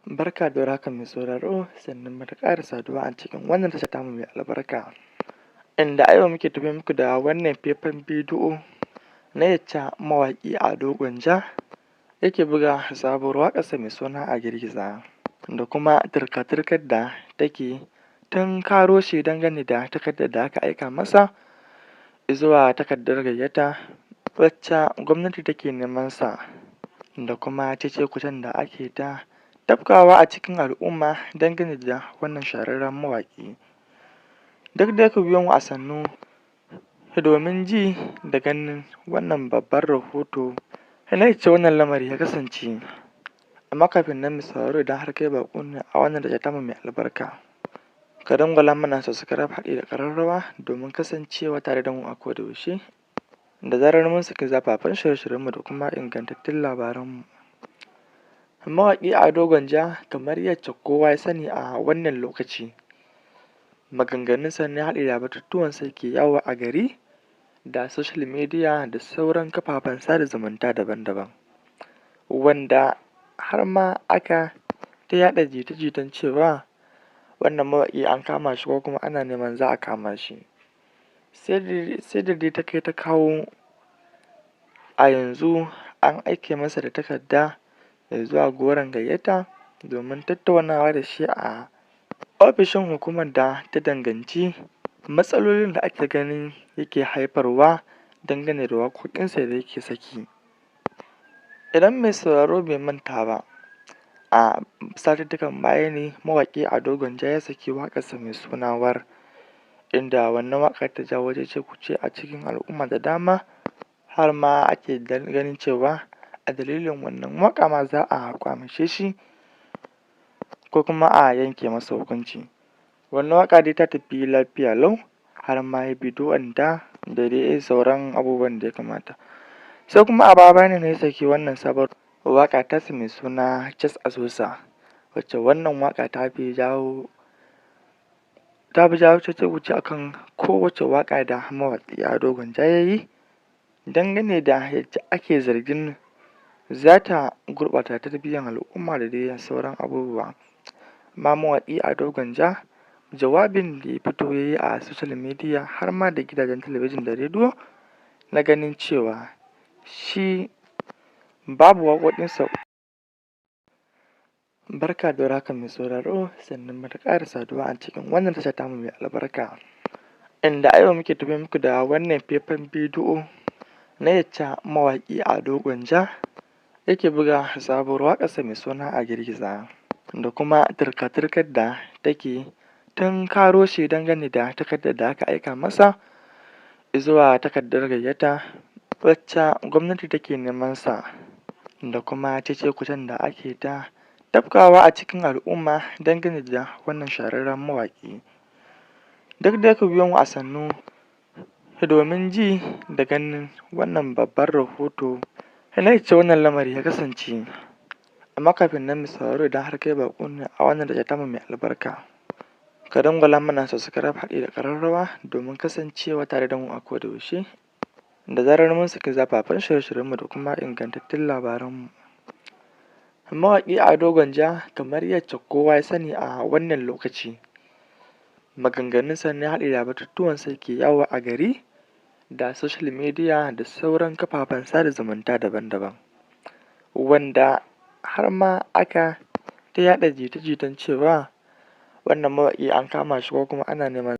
Barka da warhaka mai sauraro, sannunmu da ƙara saduwa a cikin wannan tasha tamu mai albarka, inda a yau muke tafe muku da wannan faifan bidiyo na yacca mawaƙi Ado Gwanja yake buga sabuwar waƙarsa mai suna A Girgiza, da kuma turka-turkar da take tunkaro shi dangane da takardar da aka aika masa izuwa takardar gayyata wacce gwamnati take neman sa, da kuma cece-kucen da ake ta tafkawa a cikin al'umma dangane da wannan shahararren mawaƙi. Duk dai ku biyo mu a sannu domin ji da ganin wannan babban rahoto na yacce wannan lamari ya kasance. Amma kafin nan mai sauraro idan har kai baƙo ne a wannan tasha tamu mai albarka, ka dangwala mana subscribe haɗi da ƙararrawa domin kasancewa tare da mu a koda yaushe da zarar mun saki zafafan shirye-shiryenmu da kuma ingantattun labaranmu. Mawaƙi Ado Gwanja kamar yacce kowa ya sani a wannan lokaci maganganunsa ne haɗi da batutuwansa ke yawo a gari da social media da sauran kafafen sada zumunta daban-daban, wanda har ma aka ta yaɗa jita-jitan cewa wannan mawaƙi an kama shi ko kuma ana neman za a kama shi. Sai da dai ta kai ta kawo a yanzu an aike masa da takarda zuwa goron gayyata domin tattaunawa da shi a ofishin hukumar da ta danganci matsalolin da ake ganin yake haifarwa dangane da waƙoƙinsa da yake saki. Idan mai sauraro bai manta ba, a satuttukan baya ne mawaƙi Ado Gwanja ya saki waƙarsa mai suna War, inda wannan waƙar ta jawo cece-kuce a cikin al'umma da dama, har ma ake ganin cewa a dalilin wannan waƙa ma za a ƙwamashe shi ko kuma a yanke masa hukunci. Wannan waƙa dai ta tafi lafiya lau har ma ya bi bidiyo'anta da dai sauran abubuwan da ya kamata. Sai kuma a baya-bayan nan ya saki wannan sabuwar waƙa tasa mai suna Cas Asusa, wacce wannan waƙa ta fi jawo cece-kuce a kan kowace waƙa da mawaƙi Ado Gwanja ya yi dangane da yacce ake zargin za ta gurɓata tarbiyyar al'umma da dai sauran abubuwa. Amma mawaƙi Ado Gwanja jawabin da ya fito ya yi a social media har ma da gidajen talabijin da rediyo na ganin cewa shi babu waƙoƙinsa. Barka da warhaka mai sauraro, sannunmu da ƙara saduwa a cikin wannan tasha tamu mai albarka, inda a yau muke tafe muku da wannan faifan bidiyo na yacca mawaƙi Ado Gwanja yake buga sabuwar waƙarsa mai suna A Girgiza, da kuma turka-turkar da take tunkaro shi dangane da takardar da aka aika masa izuwa takardar gayyata wacce gwamnati take neman sa, da kuma cece-kucen da ake ta tafkawa a cikin al'umma dangane da wannan shahararren mawaƙi. Duk dai ku biyo mu a sannu domin ji da ganin wannan babban rahoto na yacce wannan lamari ya kasance. Amma kafin nan mai sauraro idan har kai baƙo ne a wannan tasha tamu mai albarka, ka dangwala mana subscribe haɗi da ƙararrawa domin kasancewa tare da mu a koda yaushe da zarar mun saki zafafan shirye-shiryenmu da kuma ingantattun labaranmu. Mawaƙi Ado Gwanja kamar yacce kowa ya sani a wannan lokaci maganganunsa ne haɗi da batutuwansa ke yawo a gari da social media da sauran kafafen sada zumunta daban-daban, wanda har ma aka ta yaɗa jita-jitan cewa wannan mawaƙi an kama shi ko kuma ana neman